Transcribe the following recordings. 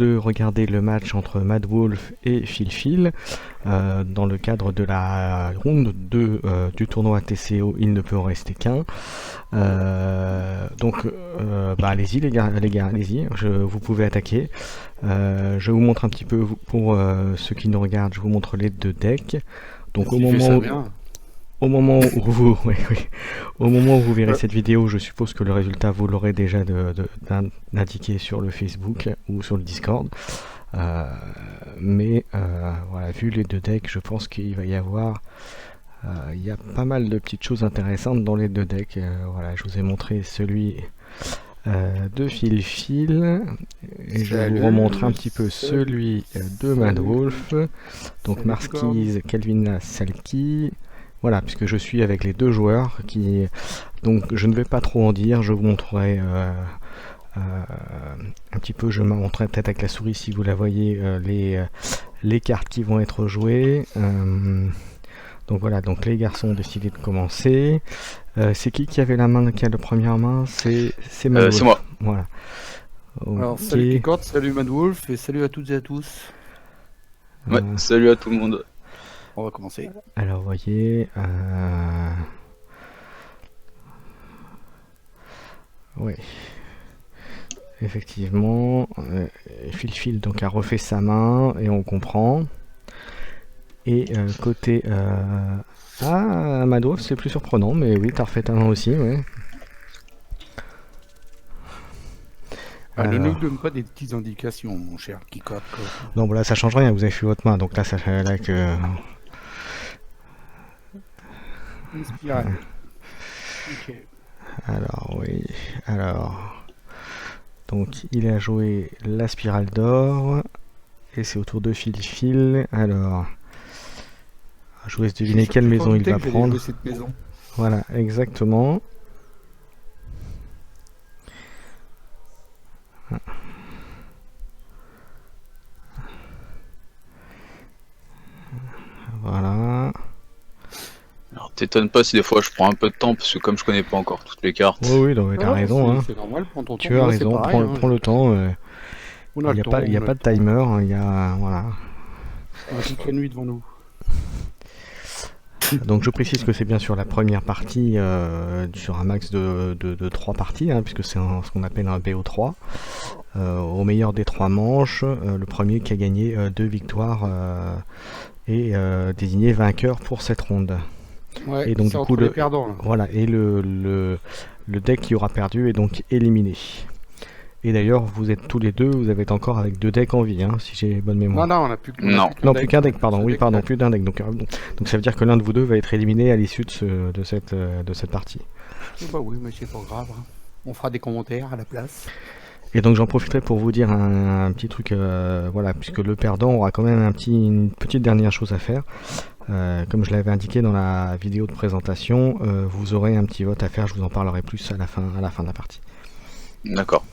de regarder le match entre Mad Wolf et Phil dans le cadre de la ronde 2 du tournoi TCO Il ne peut en rester qu'un. Allez-y les gars, allez-y, vous pouvez attaquer. Je vous montre un petit peu, pour ceux qui nous regardent, je vous montre les deux decks. Donc au moment où vous, au moment où vous verrez cette vidéo, je suppose que le résultat vous l'aurez déjà indiqué sur le Facebook ou sur le Discord. Voilà, vu les deux decks, je pense qu'il va y avoir, il y a pas mal de petites choses intéressantes dans les deux decks. Voilà, je vous ai montré celui de Phil et je vous remontre un petit peu celui de Mad Wolf. Donc Marskis, Kelvina, Salki. Voilà, puisque je suis avec les deux joueurs donc je ne vais pas trop en dire, je vous montrerai un petit peu, je montrerai peut-être avec la souris si vous la voyez, les cartes qui vont être jouées. Donc voilà, donc les garçons ont décidé de commencer. C'est qui avait la main, qui a la première main? C'est Mad Wolf. C'est moi. Voilà. Okay. Alors salut Keycord, salut Mad Wolf et salut à toutes et à tous. Ouais, salut à tout le monde. On va commencer. Alors vous voyez, oui, effectivement, Phil donc a refait sa main et on comprend. Et côté Mad Wolf, c'est plus surprenant, mais oui, t'as refait ta main aussi, ouais. Ne nous donne pas des petites indications, mon cher Keycord. Non, bon là ça change rien, vous avez fait votre main, donc là ça fait là que... Une spirale. Ok. Alors, oui, alors... Donc il a joué la spirale d'or, et c'est au tour de Phil. Alors, je vous laisse deviner quelle maison il va prendre. Cette maison. Voilà, exactement. Voilà. Alors t'étonnes pas si des fois je prends un peu de temps parce que comme je connais pas encore toutes les cartes. Oui, non, mais t'as raison. Hein. C'est normal, prends ton temps. Tu as raison, pareil, prends le temps. Il n'y a pas de timer, il y a... Voilà. On a toute la nuit devant nous. Donc je précise que c'est bien sûr la première partie sur un max de 3 parties, hein, puisque c'est ce qu'on appelle un BO3. Au meilleur des 3 manches, le premier qui a gagné 2 victoires est désigné vainqueur pour cette ronde. Ouais, et donc du coup perdants, là. Voilà, et le deck qui aura perdu est donc éliminé. Et d'ailleurs, vous êtes tous les deux, vous avez encore avec 2 decks en vie, hein, si j'ai bonne mémoire. Non, on n'a plus plus qu'un deck, pardon. Oui, pardon, plus d'un deck. Donc ça veut dire que l'un de vous deux va être éliminé à l'issue de cette partie. Bah oui, mais c'est pas grave. Hein. On fera des commentaires à la place. Et donc j'en profiterai pour vous dire un petit truc, voilà, puisque le perdant aura quand même une petite dernière chose à faire. Comme je l'avais indiqué dans la vidéo de présentation, vous aurez un petit vote à faire, je vous en parlerai plus à la fin de la partie. D'accord.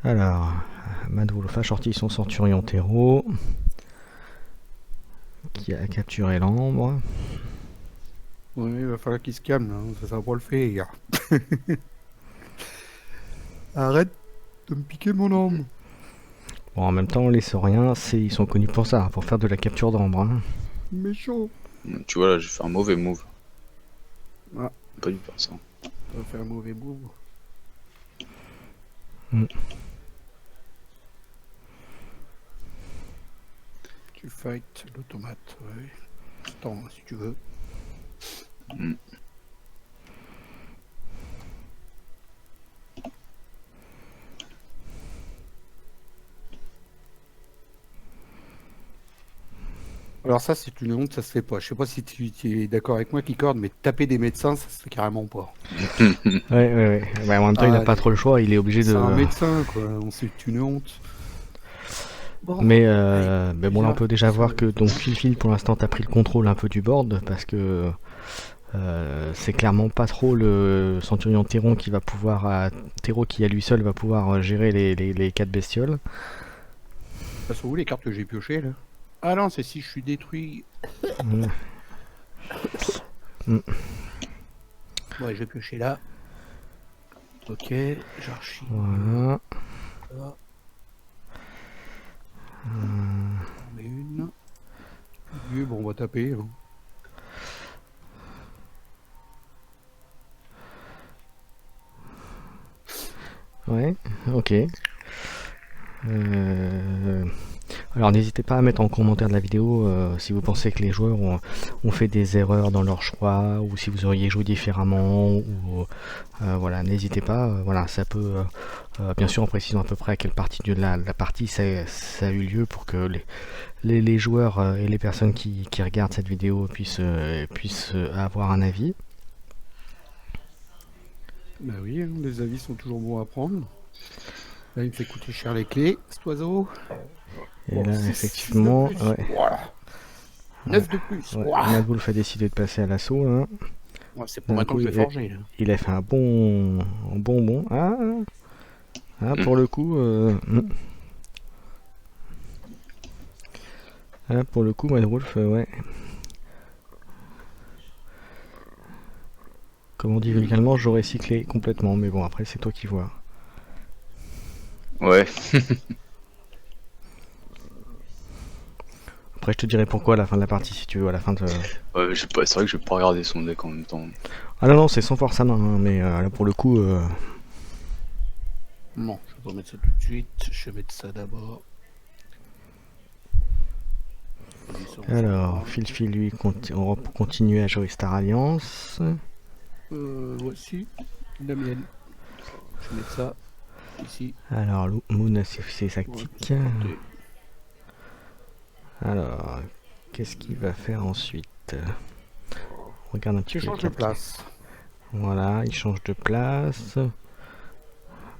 Alors, Mad Wolf a sorti son Centurion Terreau, qui a capturé l'ambre. Oui, il va falloir qu'il se calme, hein. Ça va pas le faire. Arrête de me piquer mon ambre. Bon, en même temps, les Sauriens, ils sont connus pour ça, pour faire de la capture d'ambre. Hein. Méchant. Tu vois là, j'ai fait un mauvais move. Ah. Pas dû faire ça. On va faire un mauvais move. Tu fight l'automate, ouais. Attends, si tu veux. Alors ça, c'est une honte, ça se fait pas. Je sais pas si tu es d'accord avec moi, Keycord, mais taper des médecins, ça se fait carrément pas. Ouais. En même temps, il n'a pas trop le choix, il est obligé de... C'est un médecin, quoi. On sait que c'est une honte. Bon, mais bon, là on peut déjà voir que donc Phil pour l'instant t'as pris le contrôle un peu du board parce que c'est clairement pas trop le Centurion Terreau qui va pouvoir Terreau qui à lui seul va pouvoir gérer les 4 bestioles. Ça sont où les cartes que j'ai piochées là? Ah non, c'est si je suis détruit. Ouais, je vais piocher là. Ok, j'archive. Voilà. Ça. Euh, On met une. Milieu, bon, on va taper. Hein. Ouais, ok. Alors n'hésitez pas à mettre en commentaire de la vidéo si vous pensez que les joueurs ont fait des erreurs dans leur choix ou si vous auriez joué différemment ou voilà, n'hésitez pas, voilà, ça peut bien sûr en précisant à peu près à quelle partie de la partie ça a eu lieu pour que les joueurs et les personnes qui regardent cette vidéo puissent avoir un avis. Bah oui, hein, les avis sont toujours bons à prendre. Là, il me fait coûter cher les clés, cet oiseau. Et Bon, là, 6 effectivement, de plus. ouais, Voilà. 9 de plus. ouais, Ouah. Madwolf a décidé de passer à l'assaut. Hein. Ouais, c'est pour D'un maintenant coup, que je vais forger. Là. il a fait un bon. Pour le coup, pour le coup, Madwolf, ouais. Comme on dit vulgairement, j'aurais cyclé complètement, mais bon, après, c'est toi qui vois. Ouais. Après, je te dirai pourquoi à la fin de la partie, si tu veux, à la fin de... Ouais, c'est vrai que je vais pas regarder son deck en même temps. Ah non, c'est sans force à main, hein, mais là, pour le coup... Non, je vais pas mettre ça tout de suite. Je vais mettre ça d'abord. Alors, Phil, lui, on va continuer à jouer Star Alliance. Voici la mienne. Je vais mettre ça ici. Alors, Moon a fait sa tic. Alors, qu'est-ce qu'il va faire ensuite? On regarde un petit peu. Tu changes de place. Voilà, il change de place.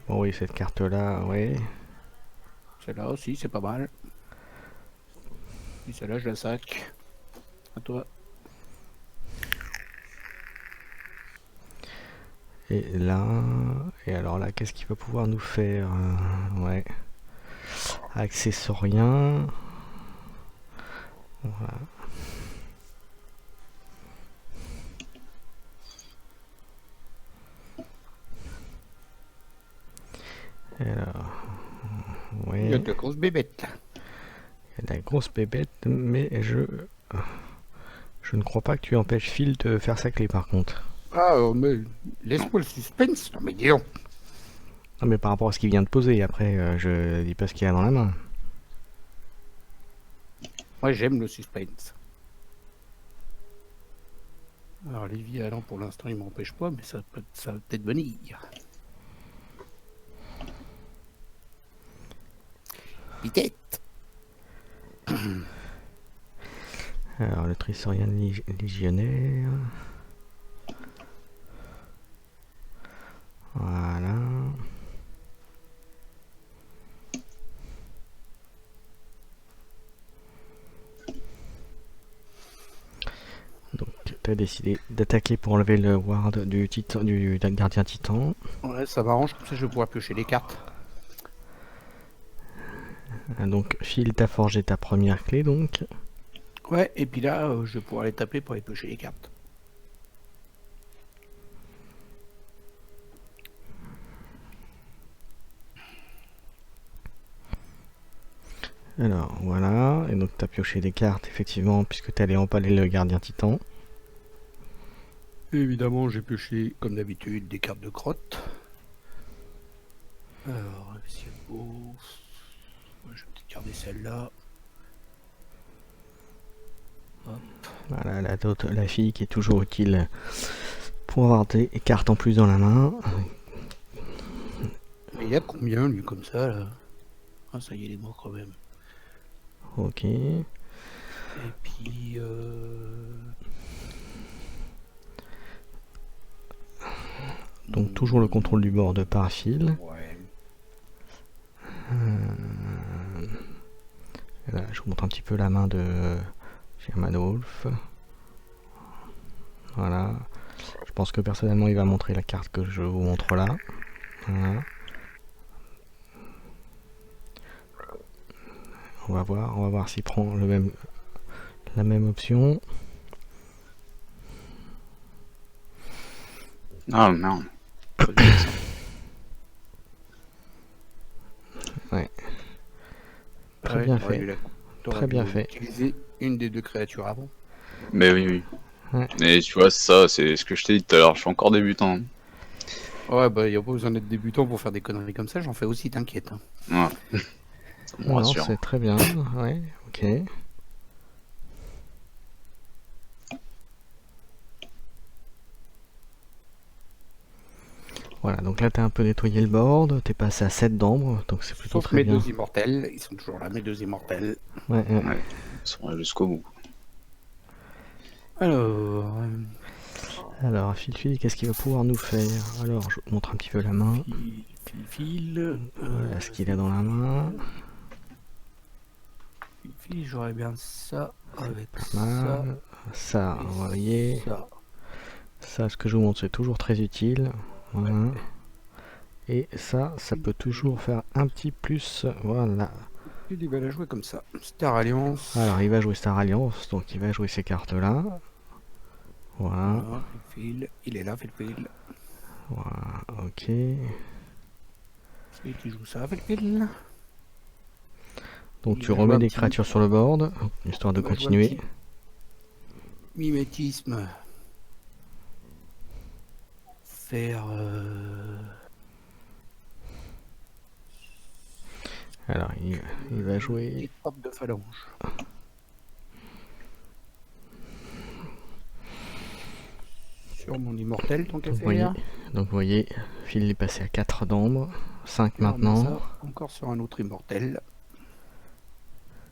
Bon, oui, cette carte-là, ouais. Celle-là aussi, c'est pas mal. Et celle-là, je la sac. À toi. Et là... Et alors là, qu'est-ce qu'il va pouvoir nous faire? Ouais. Accessorien. Voilà. Alors... Ouais. Il y a de la grosse bébête. Il y a de la grosse bébête, mais je ne crois pas que tu empêches Phil de faire sa clé par contre. Ah, mais laisse-moi le suspense. Non, mais dis donc. Non, mais par rapport à ce qu'il vient de poser, après, je dis pas ce qu'il y a dans la main. Moi, j'aime le suspense. Alors, les violents, pour l'instant, ils m'empêchent pas, mais ça va peut-être venir. Peut-être. Alors, le Trissorian légionnaire. Voilà. Donc, tu as décidé d'attaquer pour enlever le ward du gardien titan. Ouais, ça m'arrange, comme ça je vais pouvoir piocher les cartes. Donc, Phil, t'as forgé ta première clé, donc. Ouais, et puis là, je vais pouvoir les taper pour aller piocher les cartes. Alors, voilà. Et donc, t'as pioché des cartes, effectivement, puisque t'allais empaler le gardien titan. Et évidemment, j'ai pioché, comme d'habitude, des cartes de crotte. Alors, si elle beau... Je vais peut-être garder celle-là. Voilà, la fille qui est toujours utile pour avoir des cartes en plus dans la main. Mais il y a combien, lui, comme ça, là? Ah, ça y est, il est mort quand même. Ok. Et puis... Donc toujours le contrôle du board par Phil. Ouais. Là, je vous montre un petit peu la main de Germanwolf. Voilà. Je pense que personnellement il va montrer la carte que je vous montre là. Voilà. On va voir s'il prend la même option. Ah merde. Très bien t'aurais fait. dû la- t'aurais Très dû bien fait. utiliser une des deux créatures avant. Mais oui, oui. Ouais. Mais tu vois, ça, c'est ce que je t'ai dit tout à l'heure, je suis encore débutant. Ouais, bah, y a pas besoin d'être débutant pour faire des conneries comme ça, j'en fais aussi, t'inquiète. Ouais. Ça me Non, rassure. c'est très bien. Ouais, ok. Voilà, donc là t'as un peu nettoyé le board, t'es passé à 7 d'ambre, donc c'est plutôt Sauf très mes bien. 2 immortels, ils sont toujours là, mes 2 immortels. Ouais, ouais. Ouais. Ils sont là jusqu'au bout. Alors, Alors, Filfil, qu'est-ce qu'il va pouvoir nous faire? Alors, je vous montre un petit peu la main. fil, Voilà ce qu'il a dans la main. fil, j'aurais bien ça avec Pas ça. mal. Ça, et vous voyez. ça. Ça, ce que je vous montre, c'est toujours très utile. Voilà. Et ça peut toujours faire un petit plus. Voilà. Il va la jouer comme ça. Star Alliance. Alors, il va jouer Star Alliance, donc il va jouer ces cartes-là. Voilà. Voilà, fil, il est là, fil. Voilà, ok. Et qui joue ça, fil. Donc Il tu va jouer remets un des petit- créatures sur le board, histoire de il va jouer un continuer. petit Mimétisme. Faire. Alors, il va jouer... Des hop de phalange. Sur mon immortel, tant qu'à Donc, vous faire. voyez, Phil est passé à 4 d'ombre, 5 Je remets maintenant, ça encore sur un autre immortel.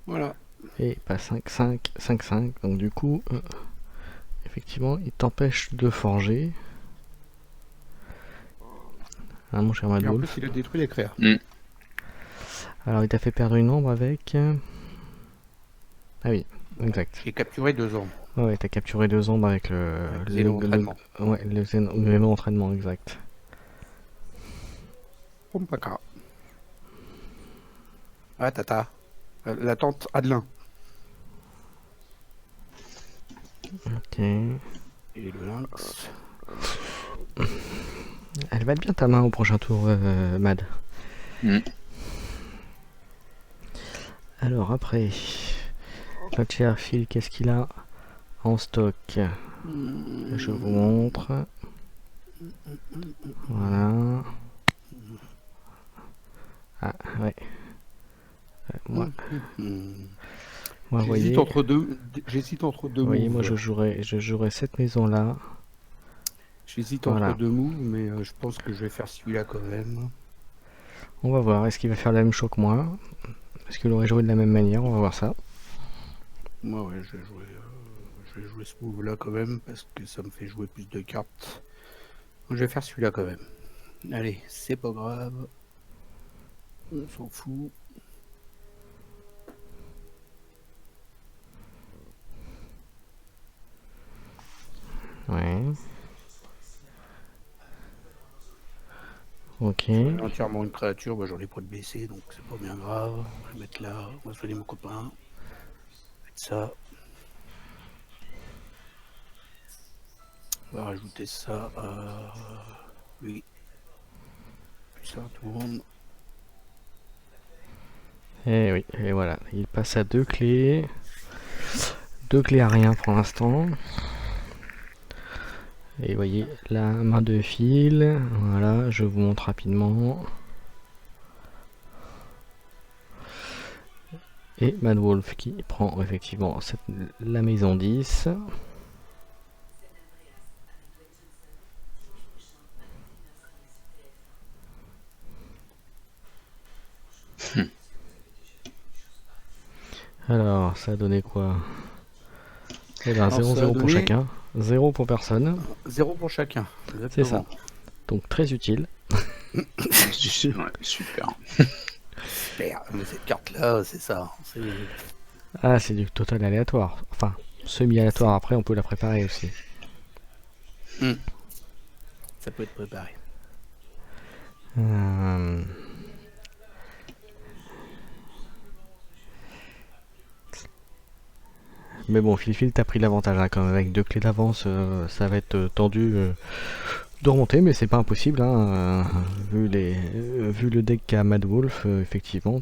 Voilà. et pas 5, 5, 5, 5. Donc du coup, effectivement, il t'empêche de forger. Hein, mon cher Et en Madwolf. plus, il a détruit les créas. Alors, il t'a fait perdre une ombre avec... Ah oui, exact. J'ai capturé 2 ombres. Ouais, t'as capturé 2 ombres avec le... Zéno-entraînement. Ouais, le Zéno entraînement, exact. Pompaka. Ah, tata. La tante Adelin. Ok. Et le lynx. Elle va être bien ta main au prochain tour, Mad. Mm. Alors après, notre cher Phil, qu'est-ce qu'il a en stock? Je vous montre. Voilà. Ah ouais. Moi, vous voyez, J'hésite entre deux. vous voyez, moi moves. je jouerais cette maison là. J'hésite Voilà. entre 2 moves, mais je pense que je vais faire celui-là quand même. On va voir, est-ce qu'il va faire la même chose que moi? Est-ce qu'il aurait joué de la même manière? On va voir ça. Moi, ouais, je vais jouer ce move-là quand même, parce que ça me fait jouer plus de cartes. Je vais faire celui-là quand même. Allez, c'est pas grave. On s'en fout. Ouais. Ok. Entièrement une créature, bah, j'en ai pas de BC, donc c'est pas bien grave. On va le mettre là, on va soigner mon copain. Mettre ça. On va rajouter ça à lui. Puis ça tourne. Et oui, et voilà, il passe à 2 clés. 2 clés à rien pour l'instant. Et vous voyez la main de Phil. Voilà, je vous montre rapidement. Et Madwolf qui prend effectivement la maison 10. Alors, ça a donné quoi? Eh ben, Alors, 0-0 ça a pour donné- chacun, 0 pour personne. 0 pour chacun. C'est ça. Exactement. Donc très utile. Ouais, super. Super. Mais cette carte-là, c'est ça. C'est- Ah, c'est du total aléatoire. Enfin, semi-aléatoire, après on peut la préparer aussi. Ça peut être préparé. Euh, Mais bon, Phil, t'as pris l'avantage hein, quand même. Avec 2 clés d'avance, ça va être tendu de remonter, mais c'est pas impossible, hein, vu le deck qu'a Mad Wolf, effectivement,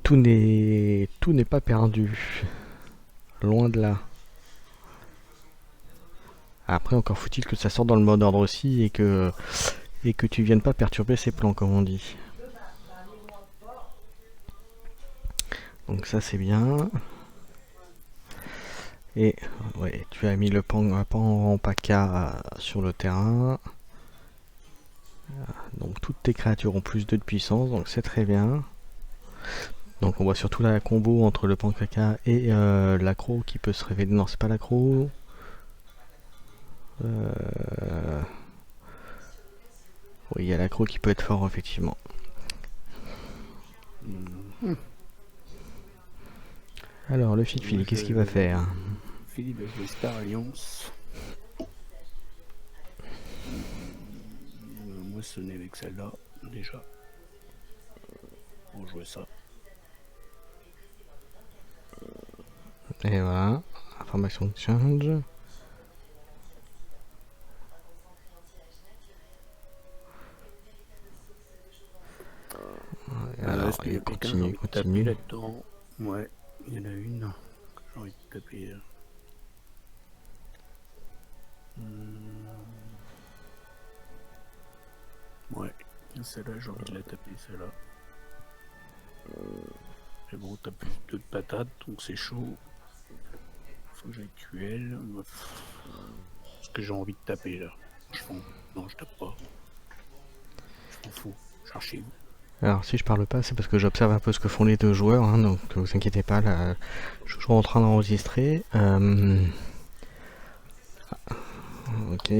tout n'est pas perdu, loin de là. Après, encore faut-il que ça sorte dans le mode ordre aussi et que tu viennes pas perturber ses plans, comme on dit. Donc ça c'est bien. Et ouais, tu as mis le pan Paka sur le terrain. Donc toutes tes créatures ont plus 2 de puissance, donc c'est très bien. Donc on voit surtout la combo entre le Pankaka et l'accro qui peut se révéler. Non, c'est pas l'accro. Oui, il y a l'accro qui peut être fort, effectivement. Alors, le Philippe, qu'est-ce qu'il va faire? Philippe va jouer Star Alliance. Moissonner avec celle-là, déjà. On va jouer ça. Et voilà, information de change. Alors, il continue. Là-dedans. Ouais, il y en a une que j'ai envie de taper. Ouais, celle-là, j'ai envie de la taper, celle-là. Mais bon, t'as plus de patates, donc c'est chaud. Faut que j'aille QL. Ce que j'ai envie de taper là. Non, je tape pas. Je m'en fous, j'archive. Alors si je parle pas, c'est parce que j'observe un peu ce que font les deux joueurs, hein, donc ne vous inquiétez pas, là, je suis toujours en train d'enregistrer. Ok.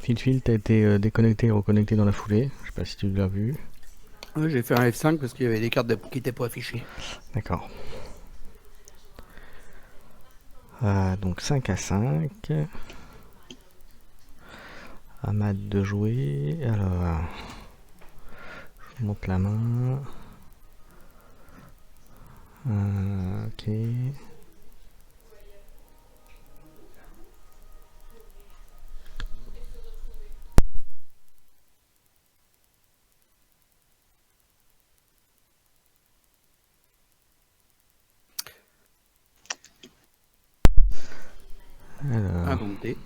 Phil, t'as été déconnecté et reconnecté dans la foulée, je sais pas si tu l'as vu. Ouais, j'ai fait un F5 parce qu'il y avait des cartes qui n'étaient pas affichées. D'accord. Donc 5 à 5. Ahmad de jouer. Alors, je monte la main. Ok. Alors. Indompté.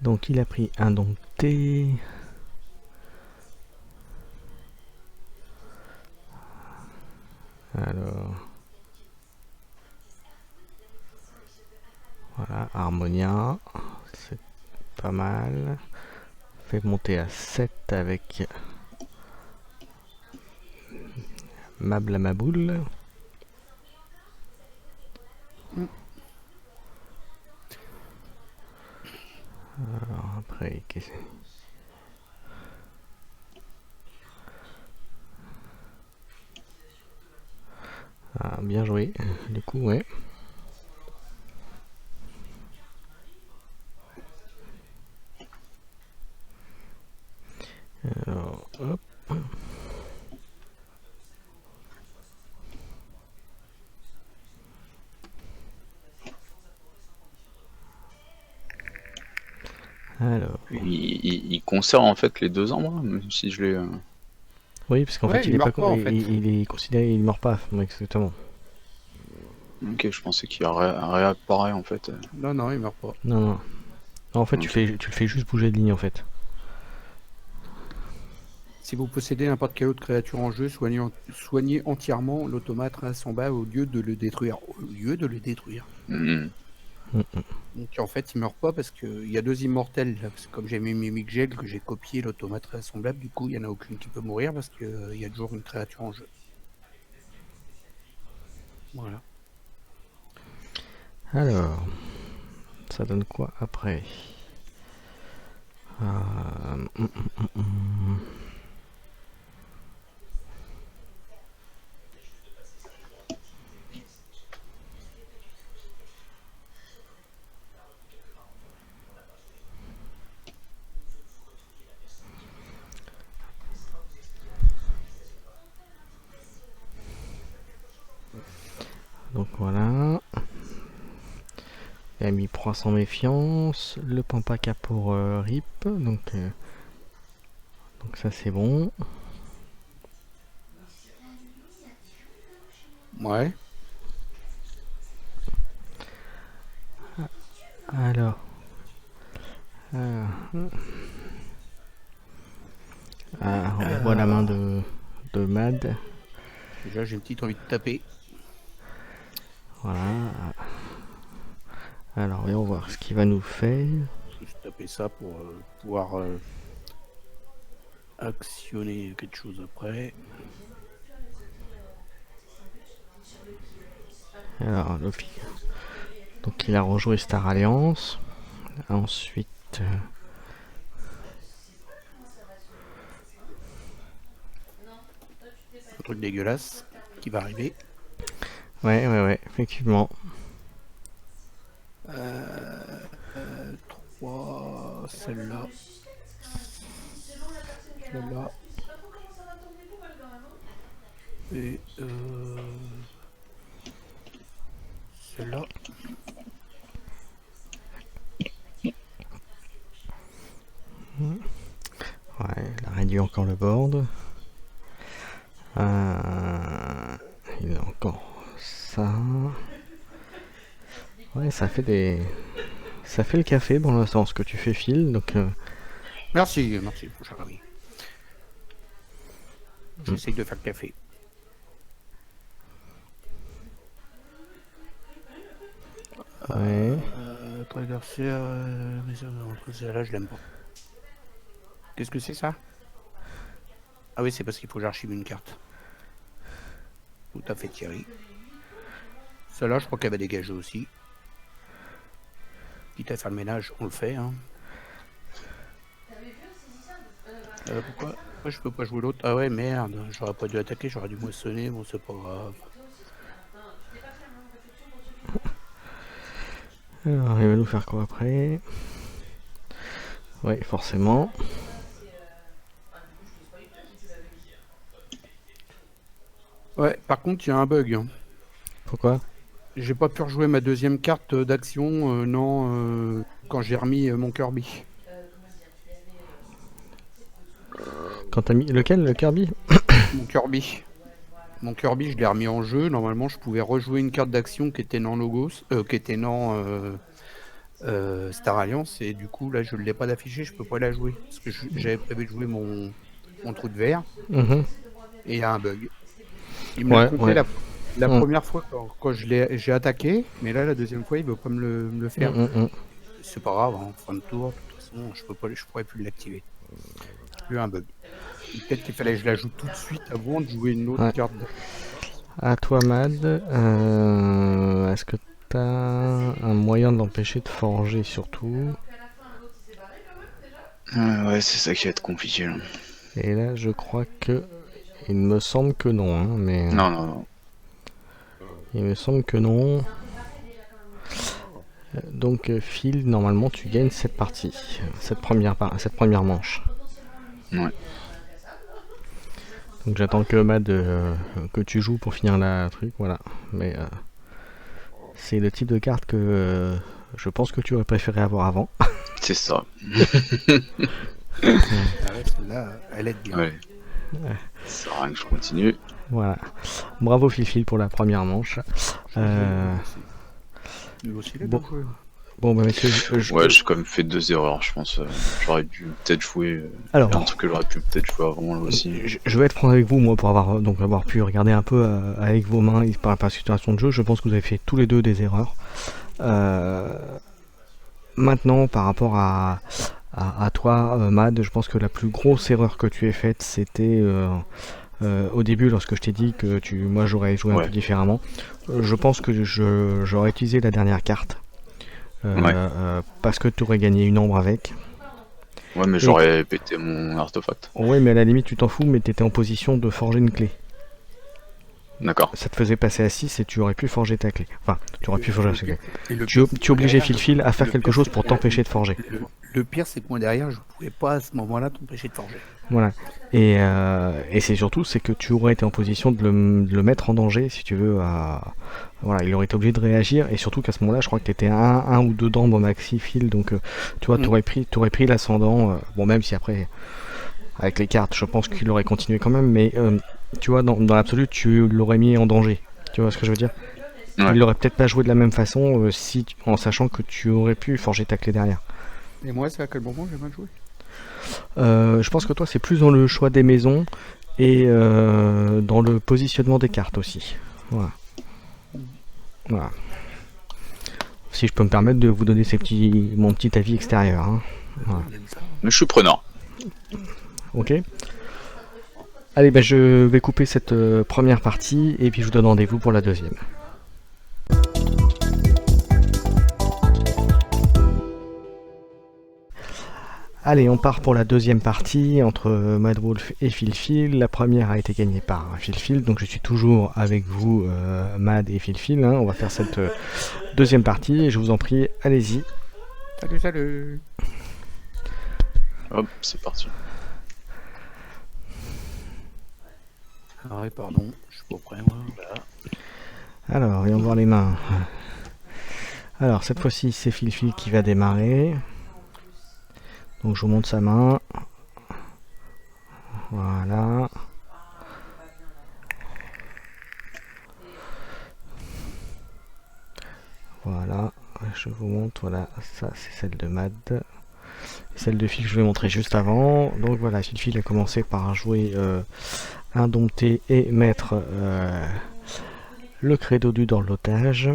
Donc il a pris indompté. Alors. Voilà, Harmonia. C'est pas mal. Fait monter à 7 avec Mabla Maboul. Alors après, qu'est-ce que... Ah, bien joué, du coup, ouais. Alors, hop. Alors. Il conserve en fait les 2 ans, moi, même si je l'ai. Oui, parce qu'en Ouais, fait, il est pas, en fait. il est considéré, il meurt pas, exactement. Ok, je pensais qu'il réapparaît en fait. Non, il meurt pas. Non, non. Non, en fait, Okay. tu le fais juste bouger de ligne, en fait. Si vous possédez n'importe quelle autre créature en jeu, soignez entièrement l'automate race en bas au lieu de le détruire. Au lieu de le détruire. Donc en fait, il meurt pas parce qu'il y a 2 immortels là. Parce que comme j'ai mis Mimic Gel, que j'ai copié l'automate réassemblable, du coup, il n'y en a aucune qui peut mourir parce qu'il y a toujours une créature en jeu. Voilà. Alors, ça donne quoi après? Donc voilà. Il a mis proie sans méfiance. Le Pampaka pour Rip. Donc ça c'est bon. Ouais. Alors. On voit la main de Mad. Déjà, j'ai une petite envie de taper. Voilà. Alors, voyons voir ce qu'il va nous faire. Je vais taper ça pour pouvoir actionner quelque chose après. Alors, donc il a rejoué Star Alliance. Ensuite, un truc dégueulasse qui va arriver. ouais, effectivement. 3, celle-là. Celle-là. Et celle-là. Ouais, il a réduit encore le board. Il a encore ça. Ouais, ça fait le café pour l'instant, ce que tu fais, Phil. Donc, Merci, mon cher ami. J'essaye de faire le café. ouais. Adversaire, là je l'aime pas. Qu'est-ce que c'est ça? Ah oui, c'est parce qu'il faut que j'archive une carte. Tout à fait, Thierry. Celle-là, je crois qu'elle va dégager aussi. Quitte à faire le ménage, on le fait. Hein. Pourquoi je peux pas jouer l'autre? Ah ouais, merde, j'aurais pas dû attaquer, j'aurais dû moissonner, bon c'est pas grave. Alors, il va nous faire quoi après? Oui, forcément. Ouais, par contre, il y a un bug. Hein. Pourquoi? J'ai pas pu rejouer ma deuxième carte d'action, quand j'ai remis mon Kirby. Quand t'as mis lequel, le Kirby? Mon Kirby. Mon Kirby, je l'ai remis en jeu. Normalement, je pouvais rejouer une carte d'action qui était non Logos, qui était non Star Alliance, et du coup, là, je ne l'ai pas d'affiché, je peux pas la jouer. Parce que j'avais prévu de jouer mon trou de verre, et il y a un bug. Il me l'a compté la première fois quand j'ai attaqué, mais là, la deuxième fois, il veut pas me le faire. C'est pas grave, en fin de tour, de toute façon, je pourrais plus l'activer. Il y a eu un bug. Peut-être qu'il fallait que je l'ajoute tout de suite avant de jouer une autre carte. À toi, Mad. Est-ce que t'as un moyen de l'empêcher de forger, surtout? Ouais, c'est ça qui va être compliqué. Là. Et là, je crois que... Il me semble que non, hein, mais... Non. Il me semble que non. Donc, Phil, normalement, tu gagnes cette partie. Cette première manche. Ouais. Donc j'attends que Mad que tu joues pour finir la truc, voilà. Mais c'est le type de carte que je pense que tu aurais préféré avoir avant. C'est ça. Là, elle est bien. Ouais. Ça sert à rien que je continue. Voilà. Bravo Phil pour la première manche. Bon bah messieurs, j'ai quand même fait 2 erreurs, je pense. J'aurais dû peut-être jouer. Alors, un truc que j'aurais pu peut-être jouer avant là aussi. Je vais être franc avec vous, moi, pour avoir pu regarder un peu avec vos mains par la situation de jeu. Je pense que vous avez fait tous les deux des erreurs. Maintenant, par rapport à toi, Mad, je pense que la plus grosse erreur que tu aies faite, c'était au début, lorsque je t'ai dit que moi j'aurais joué un peu différemment. Je pense que j'aurais utilisé la dernière carte. Parce que tu aurais gagné une ombre avec. Ouais, mais j'aurais pété mon artefact. Ouais, mais à la limite, tu t'en fous, mais tu étais en position de forger une clé. D'accord. Ça te faisait passer à 6 et tu aurais pu forger ta clé. Enfin, tu aurais pu forger ta clé. Et le Tu pire, c'est que obligeais derrière, Fil à faire le quelque pire, chose c'est pour que t'empêcher de forger. le pire, c'est que moi derrière, je pouvais pas à ce moment-là t'empêcher de forger. Voilà. Et c'est surtout, c'est que tu aurais été en position de le mettre en danger, si tu veux. Voilà, il aurait été obligé de réagir. Et surtout qu'à ce moment-là, je crois que tu étais à un ou deux dents, bon maxi, Phil. Donc, tu vois, t'aurais pris l'ascendant. Bon, même si après, avec les cartes, je pense qu'il aurait continué quand même. Mais tu vois, dans l'absolu, tu l'aurais mis en danger. Tu vois ce que je veux dire? Ouais. Il l'aurait peut-être pas joué de la même façon en sachant que tu aurais pu forger ta clé derrière. Et moi, c'est à quel moment j'ai mal joué? Je pense que toi, c'est plus dans le choix des maisons et dans le positionnement des cartes aussi. Voilà. Voilà. Si je peux me permettre de vous donner mon petit avis extérieur. Hein. Voilà. Mais je suis preneur. Ok. Allez, ben, je vais couper cette première partie et puis je vous donne rendez-vous pour la deuxième. Allez, on part pour la deuxième partie entre Mad Wolf et Phil. La première a été gagnée par Phil, donc je suis toujours avec vous, Mad et Phil. Hein. On va faire cette deuxième partie et je vous en prie, allez-y. Salut, salut. Hop, c'est parti. Ah ouais, pardon, je suis pas prêt, moi. Voilà. Alors, voyons voir les mains. Alors, cette fois-ci, c'est Phil qui va démarrer. Donc, je vous montre sa main. Voilà. Voilà, je vous montre, voilà, ça c'est celle de Mad. Celle de Phil que je vais montrer juste avant. Donc voilà, Phil a commencé par jouer indompté et mettre le credo du dans l'otage.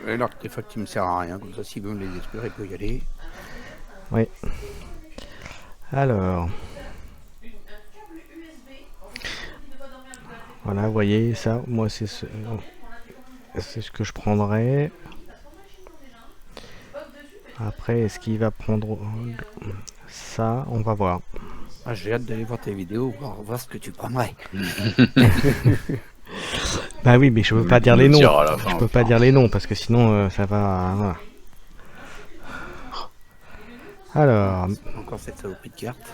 Et l'artefact il me sert à rien, comme ça s'il veut me les détruire, il peut y aller. Oui. Alors. Voilà, vous voyez, ça, moi c'est ce que je prendrais. Après, est-ce qu'il va prendre ça? On va voir. Ah, j'ai hâte d'aller voir tes vidéos, voir ce que tu prendrais. Bah oui, mais je peux pas dire les noms. Fin, Je peux pas dire les noms parce que sinon ça va. Voilà. Alors. Encore cette saloperie de carte.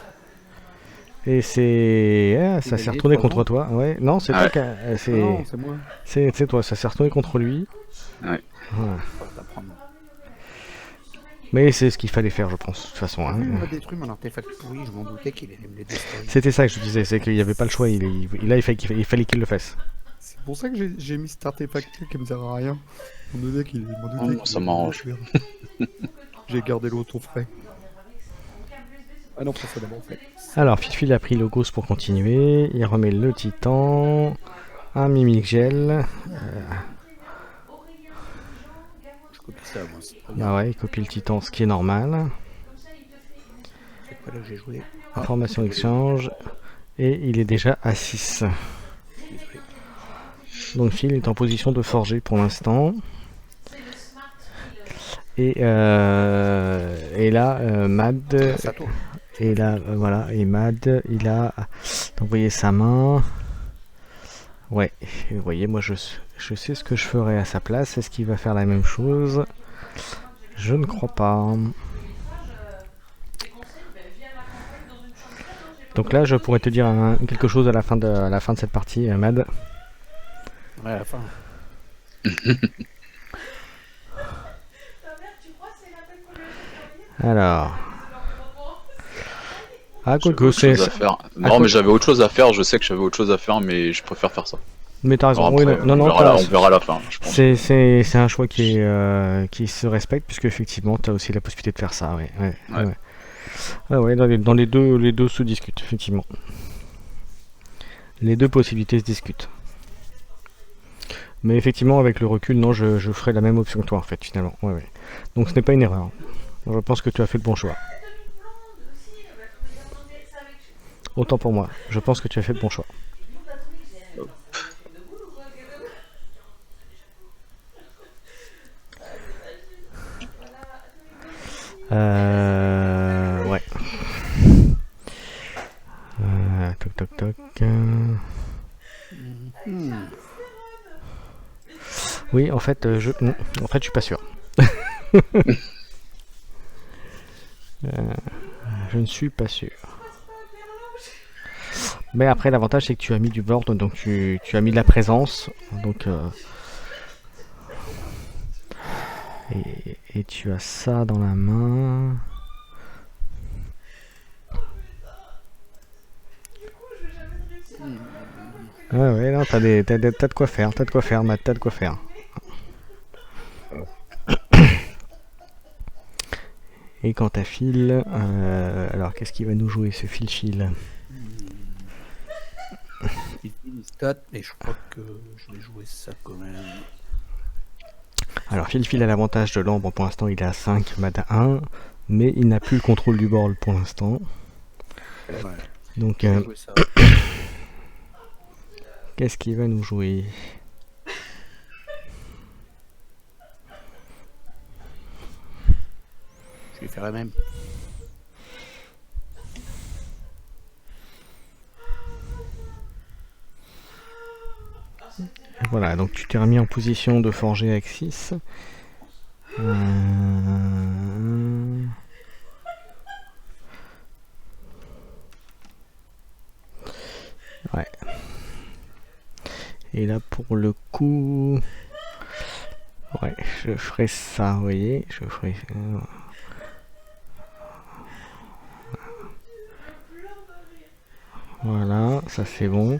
Et c'est. Ça s'est retourné contre toi. Ouais. Non, c'est toi qui. Non, c'est moi. C'est toi, ça s'est retourné contre lui. Ouais. Voilà. Mais c'est ce qu'il fallait faire, je pense, de toute façon. Hein. Il m'a détruit mon artefact pourri, je m'en doutais qu'il allait me les détruire. C'était ça que je disais, c'est qu'il n'y avait pas le choix, il fallait qu'il le fasse. C'est pour ça que j'ai mis cet artefact qui me sert à rien. Mon deck, il m'en doutait. Ça m'arrange. J'ai gardé l'autre au frais. Ah non, précédemment en fait. Alors, Phil a pris le Ghost pour continuer, il remet le Titan, un Mimic Gel. Ça, moi, ah ouais, il copie le Titan, ce qui est normal. C'est quoi là que j'ai joué? Information exchange. Et il est déjà à 6. Donc Phil est en position de forger pour l'instant. Et là, Mad. Et là, voilà, et Mad, il a. Donc vous voyez sa main. Ouais, et vous voyez, moi je sais ce que je ferais à sa place. Est-ce qu'il va faire la même chose? Je ne crois pas. Donc là, je pourrais te dire quelque chose à la fin de cette partie, Mad. Ouais, à la fin. Alors. Ah, quoique c'est. Non, mais j'avais autre chose à faire. Je sais que j'avais autre chose à faire, mais je préfère faire ça. Mais t'as raison. Après, oui, non, on verra à la fin, je pense. C'est un choix qui se respecte, puisque effectivement, t'as aussi la possibilité de faire ça. Ouais. Ah ouais, dans les deux se discutent, effectivement. Les deux possibilités se discutent. Mais effectivement, avec le recul, non, je ferai la même option que toi, en fait, finalement. Ouais. Donc ce n'est pas une erreur. Je pense que tu as fait le bon choix. Autant pour moi. Je pense que tu as fait le bon choix. Ouais. Toc. Mhm. Oui, en fait, je suis pas sûr. Je ne suis pas sûr. Mais après, l'avantage, c'est que tu as mis du board, donc tu as mis de la présence. Donc, et tu as ça dans la main. Ouais, ouais, non, t'as de quoi faire, Matt, t'as de quoi faire. Et quant à Phil, alors qu'est-ce qu'il va nous jouer ce Phil? Il stat, mais je crois que je vais jouer ça quand même. Alors Phil a l'avantage de l'ombre, pour l'instant il est à 5, Matt à 1, mais il n'a plus le contrôle du board pour l'instant. Ouais, Donc je vais jouer ça. qu'est-ce qu'il va nous jouer? Je vais faire la même. Voilà, donc tu t'es remis en position de forger avec 6. Ouais. Et là pour le coup... Ouais, je ferai ça, vous voyez, je ferai... Voilà, ça c'est bon.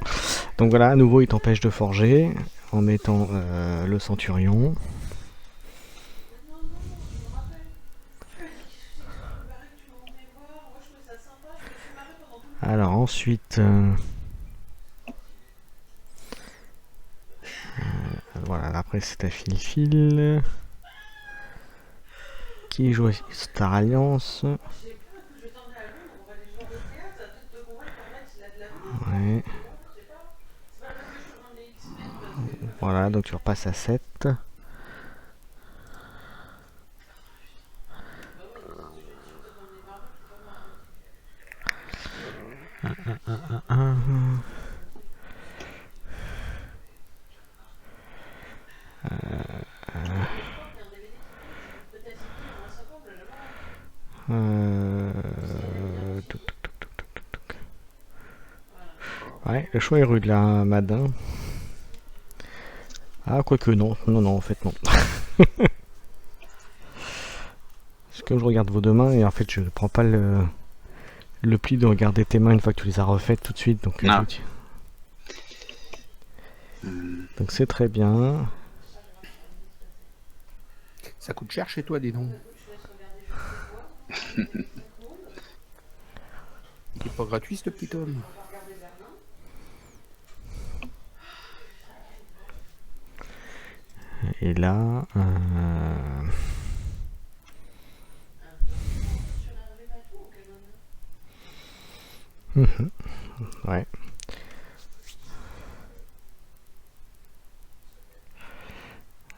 Donc voilà, à nouveau il t'empêche de forger en mettant le centurion. Alors ensuite... voilà, après c'est à Phil qui joue Star Alliance. Ouais. Voilà, donc tu repasses à 7. Ouais, le choix est rude là, Madin. Ah, quoique non, en fait non. Parce que je regarde vos deux mains et en fait je ne prends pas le pli de regarder tes mains une fois que tu les as refaites tout de suite. Donc Ah. Hmm. c'est très bien. Ça coûte cher chez toi, dis donc. Il est pas gratuit ce petit homme. Et là... ouais.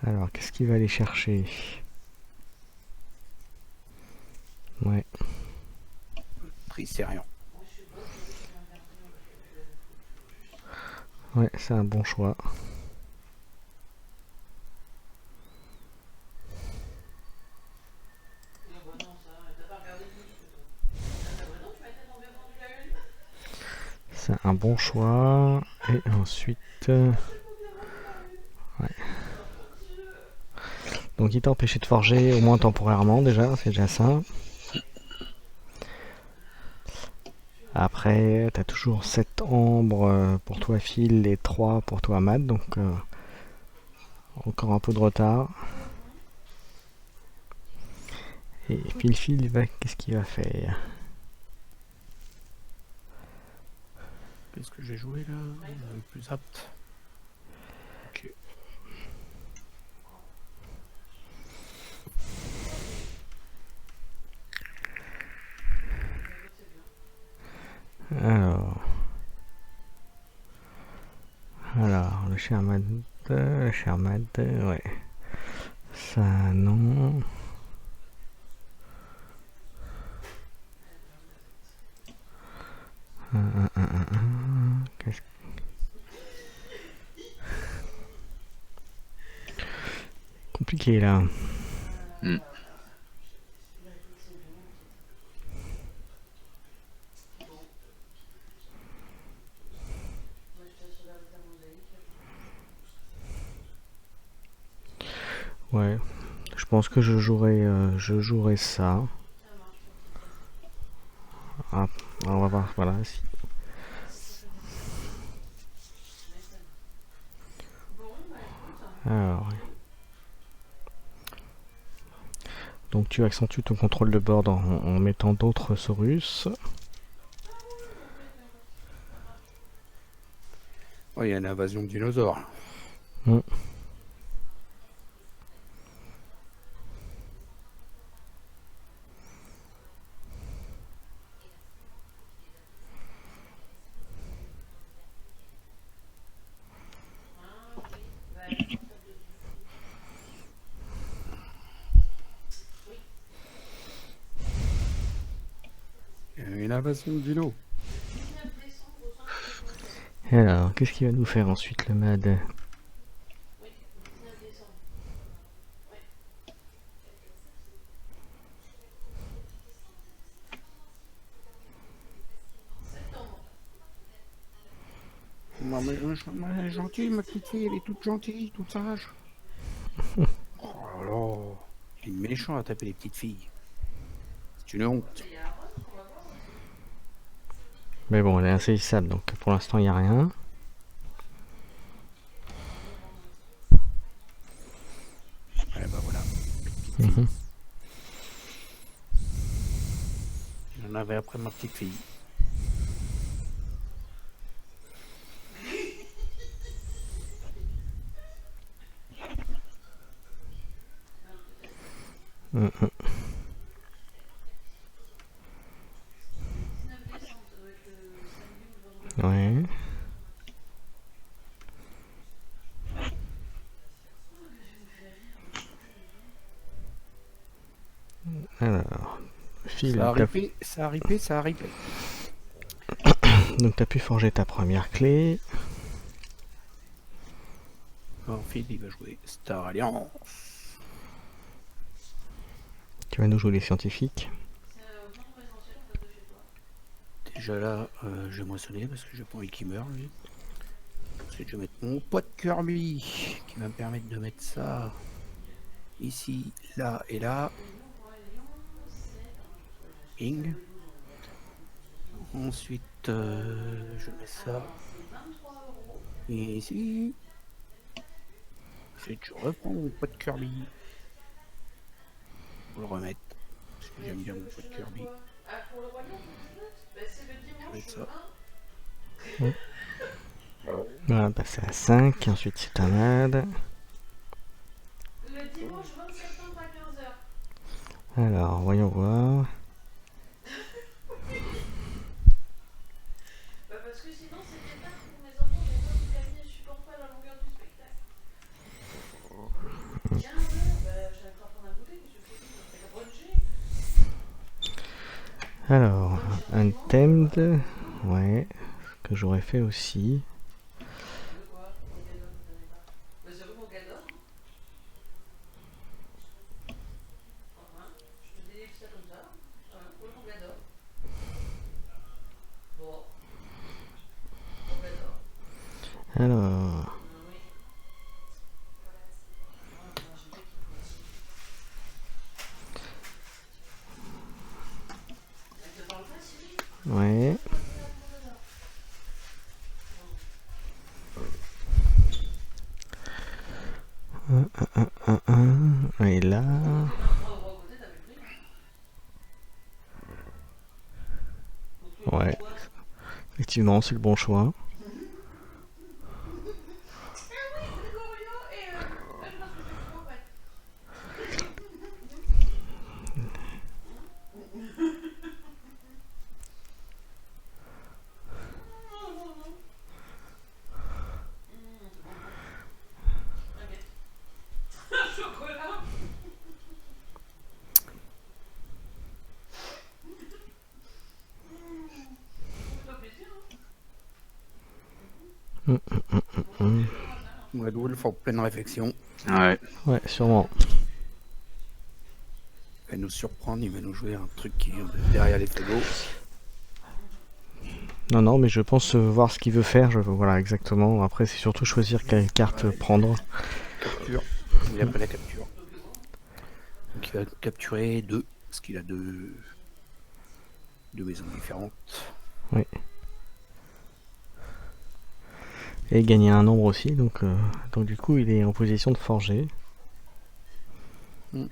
Alors, qu'est-ce qu'il va aller chercher? Ouais. Tricerion. Ouais, c'est un bon choix. C'est un bon choix. Et ensuite... ouais. Donc il t'a empêché de forger, au moins temporairement déjà, c'est déjà ça. Après, t'as toujours 7 ombres pour toi Phil et 3 pour toi Matt, donc encore un peu de retard. Et Phil, qu'est-ce qu'il va faire? Qu'est-ce que j'ai joué là? Le plus apte. Ok. Alors, le cher Mad, ouais. Ça, non. Qu'est-ce compliqué là. Hmm. Ouais, je pense que je jouerai ça. Ah, on va voir, voilà. Alors, donc tu accentues ton contrôle de board en mettant d'autres Saurus. Oh, il y a une invasion de dinosaures. Hmm. Il y a une invasion de dinos. Alors, qu'est-ce qu'il va nous faire ensuite le MAD? Elle est gentille, ma petite fille, elle est toute gentille, toute sage. Oh là là, il est méchant à taper les petites filles. C'est une honte. Mais bon, elle est insaisissable, donc pour l'instant il n'y a rien. Eh ben voilà. Mhm. J'en avais après ma petite fille. Mhm. Ouais. Alors, Phil, Ça a ripé, ça a ripé, ça a ripé. donc tu as pu forger ta première clé. Alors Phil, il va jouer Star Alliance. Tu vas nous jouer les scientifiques. Déjà là, je vais moissonner parce que j'ai pas envie qu'il meure lui. Ensuite, je vais mettre mon poids de Kirby qui va me permettre de mettre ça ici, là et là. Ping. Ensuite, je mets ça ici. Ensuite, je reprends mon poids de Kirby pour le remettre parce que j'aime bien mon poids de Kirby. Je vais mettre ça. Voilà, passer à 5. Ensuite, c'est un MAD. Le dimanche 20 septembre à 15h. Alors, voyons voir. Bah parce que sinon c'était tard pour mes enfants, mais moi toute la vie je supporte pas la longueur du spectacle. 15h, bah j'avais pas prendre un goûter, mais je fais la bruncher. Alors, Untamed. Ouais, que j'aurais fait aussi. De quoi? Morgador, vous connaissez pas? Bah c'est Morgador. Enfin, je te délivre ça comme ça. Voilà, pour le Morgador. Bon. Morgador. Alors, Oui. Elle te parle pas, Sylvie? ouais. Et là. Ouais. Effectivement, c'est le bon choix. Chocolat. Ça fait plaisir, hein? Red Wolf en pleine réflexion. Ouais. Ouais, sûrement. Il va nous surprendre, il va nous jouer un truc qui est derrière les fagots. Non, non, mais je pense voir ce qu'il veut faire. Voilà, exactement. Après, c'est surtout choisir quelle carte Ouais. prendre. Capture. Il a pris la capture. Donc il va capturer 2, parce qu'il a deux maisons différentes. Oui. Et gagner un nombre aussi. Donc du coup, il est en position de forger. Mm.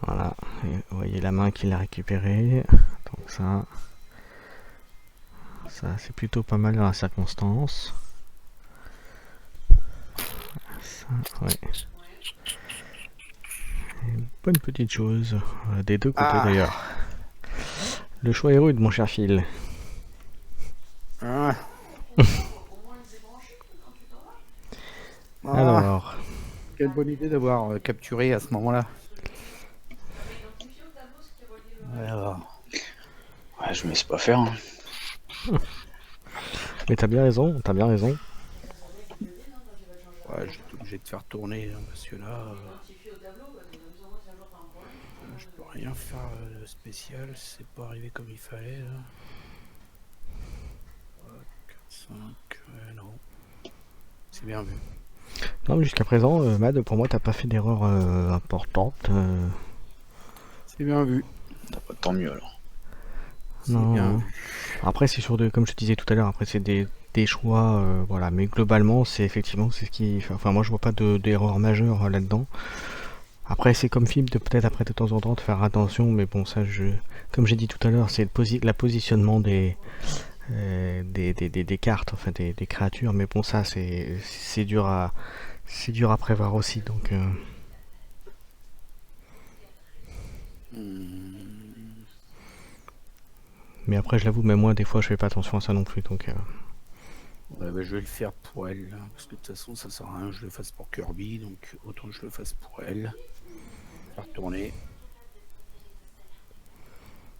Voilà. Et vous voyez la main qu'il a récupérée. Donc ça c'est plutôt pas mal dans la circonstance. Ça, ouais. Une bonne petite chose. Des deux côtés d'ailleurs. Le choix est rude, mon cher Phil. Ah. Alors, Quelle bonne idée d'avoir capturé à ce moment-là. Alors, Ouais, je me laisse pas faire. Hein. mais t'as bien raison, t'as bien raison. ouais, j'étais obligé de faire tourner, hein, parce que là, je peux rien faire de spécial, c'est pas arrivé comme il fallait. Là. 4, 5, ouais, non. C'est bien vu. Non, mais jusqu'à présent, Mad, pour moi, t'as pas fait d'erreur importante. C'est bien vu. T'as pas tant mieux alors. C'est Non, bien non. vu. Après, c'est sur comme je te disais tout à l'heure, après, c'est des choix, voilà. Mais globalement, c'est effectivement, c'est ce qui. Enfin, moi, je vois pas d'erreur majeure là-dedans. Après, c'est comme film de peut-être après de temps en temps de faire attention, mais bon, ça, comme j'ai dit tout à l'heure, c'est la positionnement des cartes, enfin des créatures, mais bon, ça, c'est dur à prévoir aussi, donc. Mais après, je l'avoue, même moi, des fois, je fais pas attention à ça non plus, donc. Ouais, bah, je vais le faire pour elle, là, parce que de toute façon, ça sert à rien que je le fasse pour Kirby, donc autant que je le fasse pour elle. Faire tourner.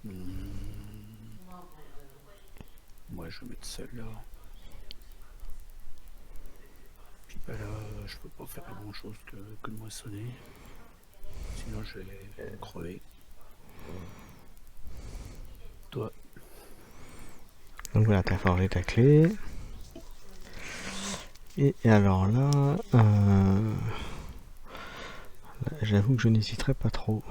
Ouais, je vais mettre celle-là. Puis bah là, je peux pas faire grand chose que de moissonner. Sinon, je vais crever. Toi. Donc voilà, t'as forgé ta clé. Et alors là, j'avoue que je n'hésiterai pas trop.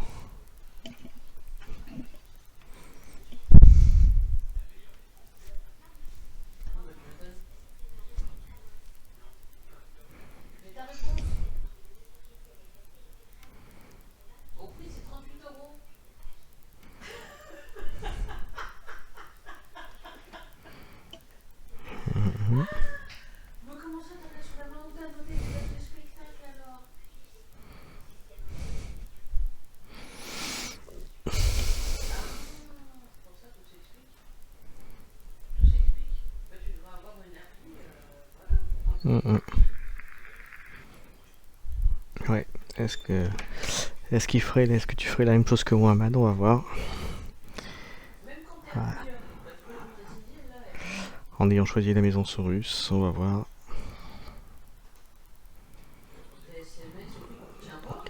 Ouais, est-ce que tu ferais la même chose que moi, Mad? On va voir. Voilà. En ayant choisi la maison Saurus, on va voir.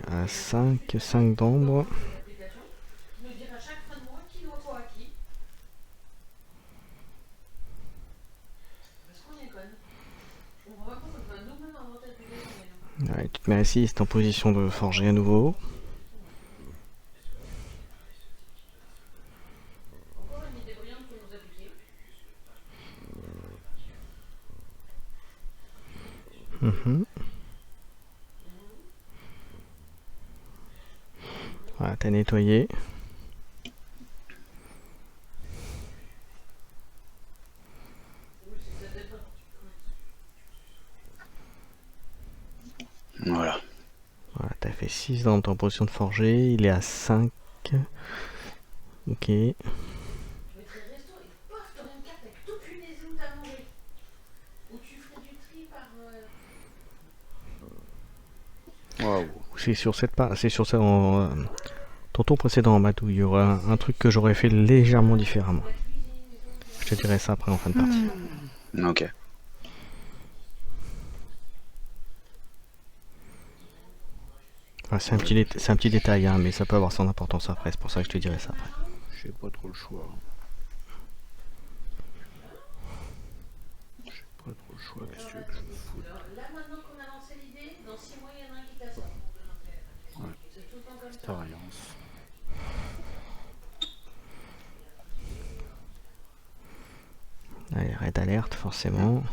À 5 d'ombre. Ouais, tu te mets assis, c'est en position de forger à nouveau. Voilà, t'as nettoyé. Voilà. Voilà, t'as fait 6 dans ton position de forger, il est à 5. Ok. Waouh. C'est sur cette c'est sur ça dans ton tour précédent, Matou, il y aura un truc que j'aurais fait légèrement différemment. Je te dirai ça après en fin de partie. Ok. Enfin, c'est un petit détail, hein, mais ça peut avoir son importance après, c'est pour ça que je te dirai ça après. J'ai pas trop le choix. J'ai pas trop le choix, qu'est-ce que tu veux que je me foute? Là, maintenant qu'on a lancé l'idée, dans 6 mois, il y en a un qui te la sort. Ouais. C'est tout le temps comme ça. Expérience. Allez, red alerte, forcément.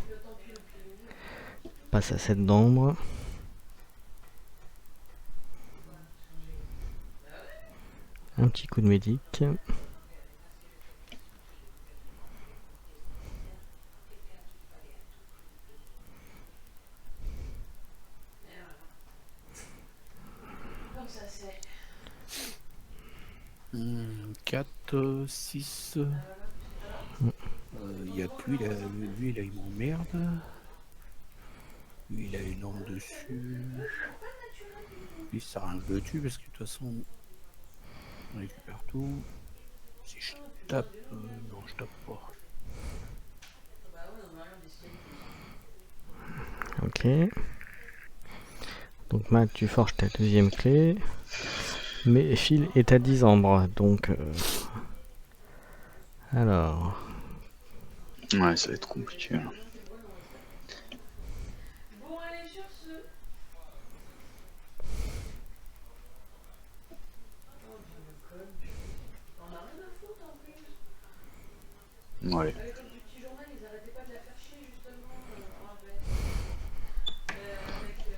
Passe à 7 d'ombre. Un petit coup de médic. Comme ça, c'est. 4, 6. Il y a que lui, lui là, il m'emmerde. Lui, il a une ombre dessus. Lui, ça rien que je le tue parce que de toute façon, on récupère tout. Si je tape, non, je tape pas. Ok. Donc Matt, tu forges ta deuxième clé. Mais Phil est à 10 ombres, donc... Alors... Ouais, ça va être compliqué là. Bon, allez, sur ce. On a rien à foutre en plus. Ouais. Avec le petit journal, ils arrêtaient pas de la faire chier justement. Avec qui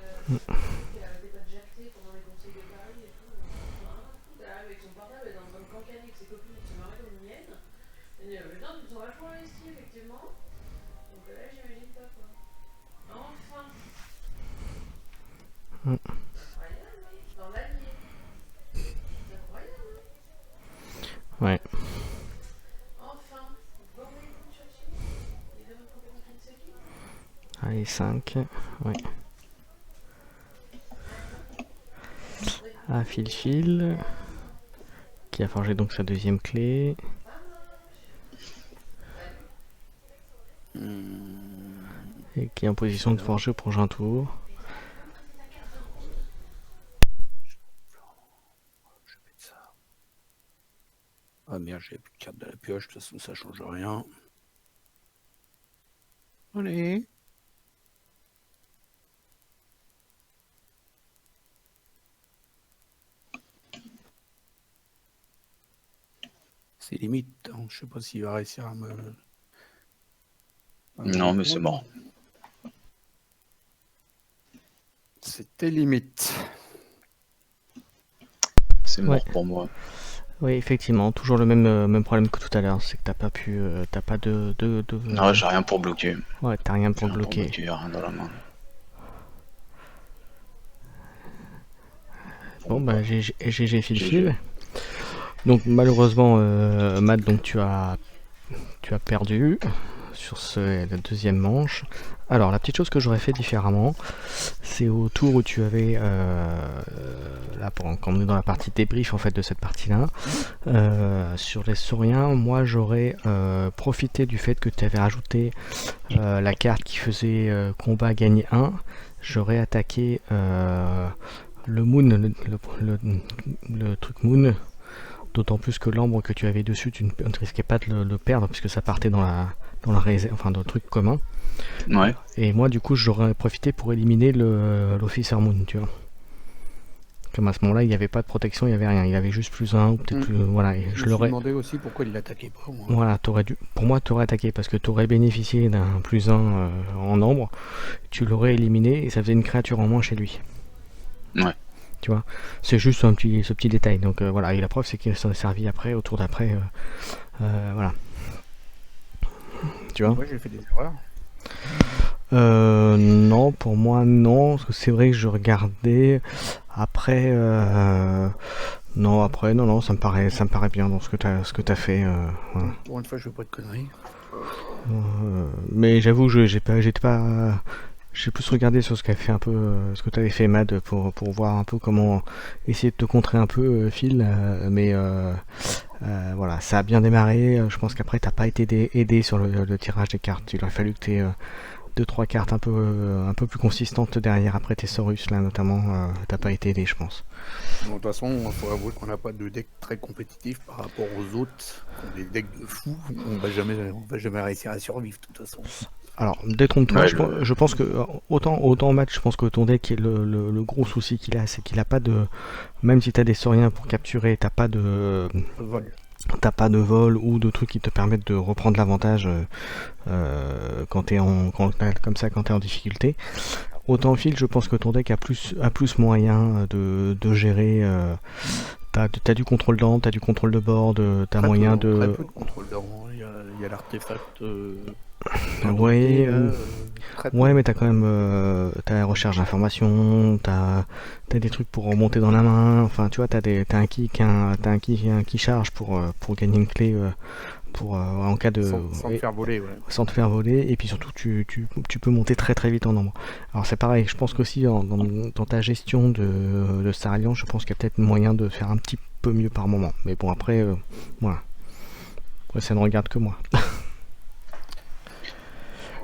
arrêtait pas de jacter pendant les conseils de Paris et tout. On a rien à foutre. Elle arrive avec son portable, elle est en train de cancaner avec ses copines qui se marraient comme une hyène. Et putain, tu te sens vachement investi effectivement. Donc là, j'imagine pas quoi. Enfin. Incroyable, oui. Dans l'allier. C'est incroyable. Ouais. Enfin. Bon, mais écoute, Churchill. Il est de votre compagnie Kinseki. Allez, 5. Ouais. Ah, Phil. Qui a forgé donc sa deuxième clé. Et qui est en position de forger au prochain tour. Je vais mettre ça. Ah merde, j'ai plus de carte de la pioche, de toute façon ça change rien. Allez. C'est limite, hein. Je sais pas s'il va réussir à me... Non, mais c'est mort. C'était limite. C'est mort Ouais. pour moi. Oui, effectivement, toujours le même problème que tout à l'heure, c'est que t'as pas pu, t'as pas de... Non, j'ai rien pour bloquer. Ouais, t'as rien J'ai pour rien bloquer. rien dans la main. Bon bah GG Phil. Donc malheureusement Matt, donc tu as perdu sur la deuxième manche. Alors la petite chose que j'aurais fait différemment, c'est au tour où tu avais là quand on est dans la partie débrief en fait de cette partie là, sur les sauriens, moi j'aurais profité du fait que tu avais rajouté la carte qui faisait combat gagné 1, j'aurais attaqué le moon, le truc moon, d'autant plus que l'ambre que tu avais dessus, tu ne risquais pas de le perdre puisque ça partait dans la réserve, enfin dans le truc commun. Ouais. Et moi du coup j'aurais profité pour éliminer l'officer moon, tu vois. Comme à ce moment-là il n'y avait pas de protection, il n'y avait rien, il avait juste plus 1 ou peut-être plus, voilà. Et je l'aurais demandé aussi pourquoi il l'attaquait pas. Moi. Voilà, pour moi tu aurais attaqué parce que tu aurais bénéficié d'un plus 1 en ambre, tu l'aurais éliminé et ça faisait une créature en moins chez lui. Ouais. Tu vois, c'est juste ce petit détail. Donc voilà, et la preuve c'est qu'il s'en est servi après, au tour d'après. Voilà. Tu vois. Moi j'ai fait des erreurs. Non, pour moi non, parce que c'est vrai que je regardais. Après, non, ça me paraît bien dans ce que t'as fait. Voilà. Pour une fois, je veux pas de conneries. Mais j'avoue, j'ai plus regardé sur ce qu'a fait un peu, ce que t'avais fait Mad pour voir un peu comment essayer de te contrer un peu Phil, mais Voilà, ça a bien démarré. Je pense qu'après, t'as pas été aidé sur le tirage des cartes. Il aurait fallu que tu aies 2-3 cartes un peu plus consistantes derrière. Après tes Saurus, là, notamment, t'as pas été aidé, je pense. Bon, de toute façon, il faut avouer qu'on n'a pas de deck très compétitif par rapport aux autres qui ont des decks de fous. On va jamais réussir à survivre, de toute façon. Alors, détrompe-toi, Ouais, je pense que autant en match, je pense que ton deck, le gros souci qu'il a, c'est qu'il a pas de. Même si t'as des sauriens pour capturer, t'as pas de. Vol. T'as pas de vol ou de trucs qui te permettent de reprendre l'avantage quand t'es comme ça quand t'es en difficulté. Autant fil, je pense que ton deck a plus moyen de gérer. T'as du contrôle d'amp, t'as du contrôle de board, t'as moyen Très de. peu de contrôle d'or. Il y a l'artefact. Ouais, très peu. ouais, mais t'as quand même t'as la recherche d'informations, t'as des trucs pour remonter dans la main. Enfin, tu vois, t'as un qui charge pour gagner une clé en cas de Sans te faire voler, ouais. sans te faire voler, et puis surtout tu peux monter très très vite en nombre. Alors c'est pareil, je pense qu'aussi dans ta gestion de Star Alliance, je pense qu'il y a peut-être moyen de faire un petit peu mieux par moment. Mais bon, après, voilà. Ouais, ça ne regarde que moi.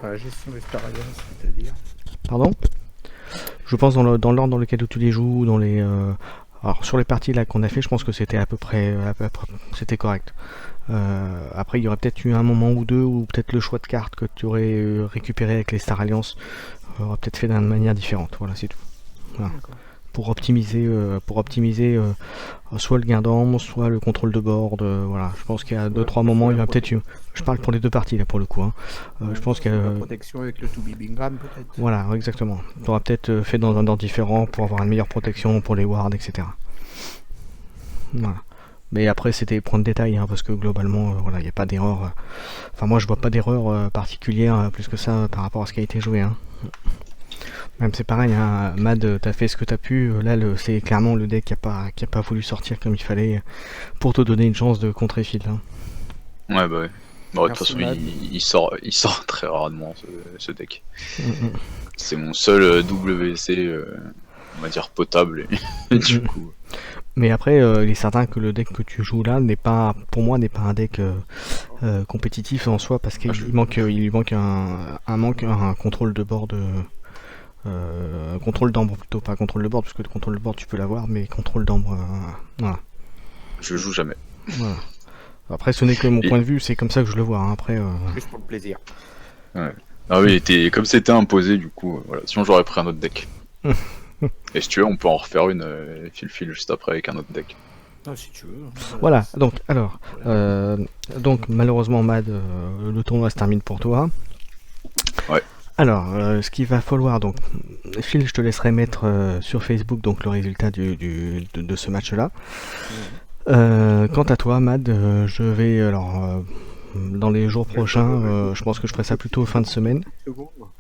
La gestion des Star Alliance, c'est-à-dire. Pardon? Je pense dans l'ordre dans lequel tu les joues, dans les alors sur les parties là qu'on a fait, je pense que c'était à peu près c'était correct. Après il y aurait peut-être eu un moment ou deux où peut-être le choix de cartes que tu aurais récupéré avec les Star Alliance aurait peut-être fait d'une manière différente. Voilà, c'est tout. Voilà. Pour optimiser soit le gain d'âme, soit le contrôle de board. Voilà, je pense qu'il y a 2-3 moments, il y a peut-être eu. Je parle pour les deux parties là pour le coup. Hein. Je pense qu'il y a la protection avec le 2B Bingham peut-être. voilà, exactement. Tu auras peut-être fait dans un ordre différent pour avoir une meilleure protection pour les wards, etc. Voilà. Mais après, c'était des points de détail, hein, parce que globalement, voilà, il n'y a pas d'erreur. Enfin, moi, je vois pas d'erreur particulière plus que ça par rapport à ce qui a été joué. Hein. Même c'est pareil, hein, Mad, t'as fait ce que t'as pu. Là, c'est clairement le deck qui a pas voulu sortir comme il fallait pour te donner une chance de contrer Phil. Hein. Ouais, bah ouais. Bon, de toute Merci, façon, Mad. il sort très rarement ce deck. Mm, C'est mon seul WC, on va dire potable. Et du Mm. coup, Mais après, il est certain que le deck que tu joues là pour moi, n'est pas un deck compétitif en soi parce qu'il lui manque un contrôle de board, contrôle d'ambre plutôt, pas contrôle de board parce que le contrôle de board tu peux l'avoir, mais contrôle d'ambre, voilà. je joue jamais. Voilà. Après, ce n'est que mon point de vue, c'est comme ça que je le vois. Hein. Après, Juste pour le plaisir. Ah oui, comme c'était imposé, du coup, voilà. Sinon j'aurais pris un autre deck. Et si tu veux, on peut en refaire une fil juste après avec un autre deck. Ah, si tu veux. voilà. Donc malheureusement, Mad, le tournoi se termine pour toi. Ouais. Alors, ce qu'il va falloir, donc, Phil, je te laisserai mettre sur Facebook donc le résultat de ce match-là. Quant à toi, Mad, je vais alors dans les jours prochains, je pense que je ferai ça plutôt fin de semaine.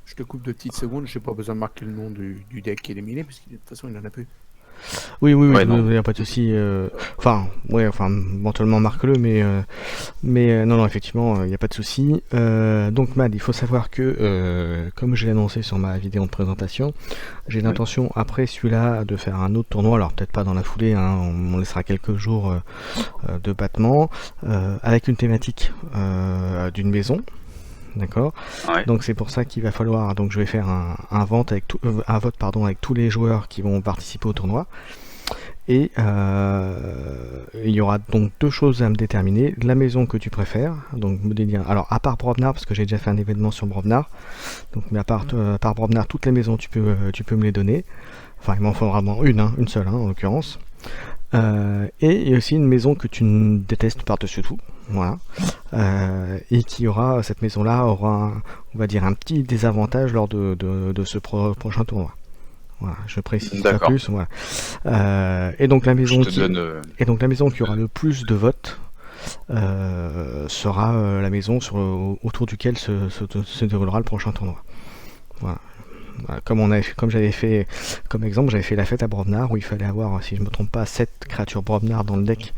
Je te coupe de petites secondes, j'ai pas besoin de marquer le nom du deck qui est éliminé, parce que de toute façon il en a plus. Oui, Ouais, il non. n'y a pas de souci. Enfin, éventuellement marque-le, mais non, effectivement, il n'y a pas de souci. Donc, Mad, il faut savoir que, comme je l'ai annoncé sur ma vidéo de présentation, j'ai l'intention, après celui-là, de faire un autre tournoi. Alors, peut-être pas dans la foulée, hein, on laissera quelques jours de battement, avec une thématique d'une maison. D'accord. Ouais. Donc c'est pour ça qu'il va falloir. Donc je vais faire un vote avec tous les joueurs qui vont participer au tournoi. Et il y aura donc deux choses à me déterminer. La maison que tu préfères. Donc me dire. Alors à part Brovnar, parce que j'ai déjà fait un événement sur Brovnar. Donc mais à part Brovnar, toutes les maisons tu peux me les donner. Enfin il m'en faudra vraiment une seule en l'occurrence. Et il y a aussi une maison que tu détestes par-dessus tout. Voilà. Et cette maison-là aura, on va dire, un petit désavantage lors de ce prochain tournoi. Voilà, je précise pas plus. Voilà. Et donc la maison la maison qui aura le plus de votes sera la maison autour duquel se déroulera le prochain tournoi. Voilà. Voilà, comme j'avais fait comme exemple, j'avais fait la fête à Brovnar où il fallait avoir, si je me trompe pas, 7 créatures Brovnar dans le deck.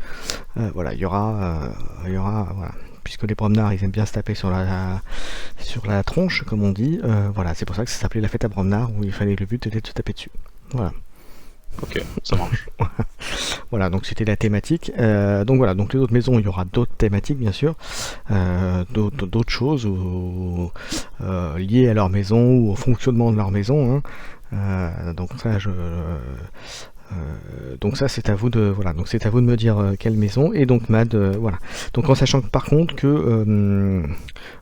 Voilà, il y aura voilà, puisque les Brovnar ils aiment bien se taper sur la tronche comme on dit. Voilà, c'est pour ça que ça s'appelait la fête à Brovnar où le but était de se taper dessus. Voilà. Ok, ça marche. Voilà, donc c'était la thématique. Donc voilà, donc les autres maisons, il y aura d'autres thématiques bien sûr, d'autres choses liées à leur maison ou au fonctionnement de leur maison, hein. Donc ça c'est à vous de donc c'est à vous de me dire quelle maison. Et donc Mad, voilà. Donc en sachant par contre que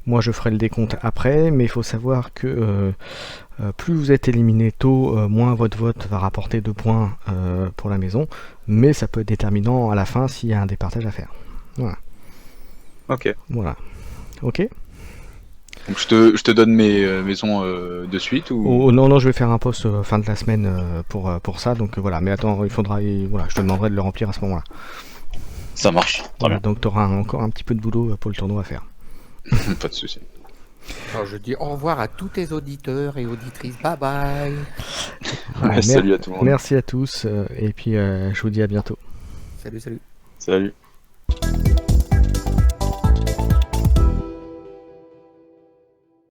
moi je ferai le décompte après, mais il faut savoir que plus vous êtes éliminé tôt, moins votre vote va rapporter de points pour la maison, mais ça peut être déterminant à la fin s'il y a un départage à faire. Voilà. Ok. Voilà. Ok. Donc je te donne mes maisons de suite ou... Oh, non, je vais faire un post fin de la semaine pour ça, donc voilà. Mais attends, voilà, je te demanderai de le remplir à ce moment-là. Ça marche, très Voilà, bien. donc tu auras encore un petit peu de boulot pour le tournoi à faire. Pas de souci. Alors je dis au revoir à tous tes auditeurs et auditrices. Bye bye. Ouais, Salut à tout le monde. merci à tous, et puis je vous dis à bientôt. Salut, salut. Salut.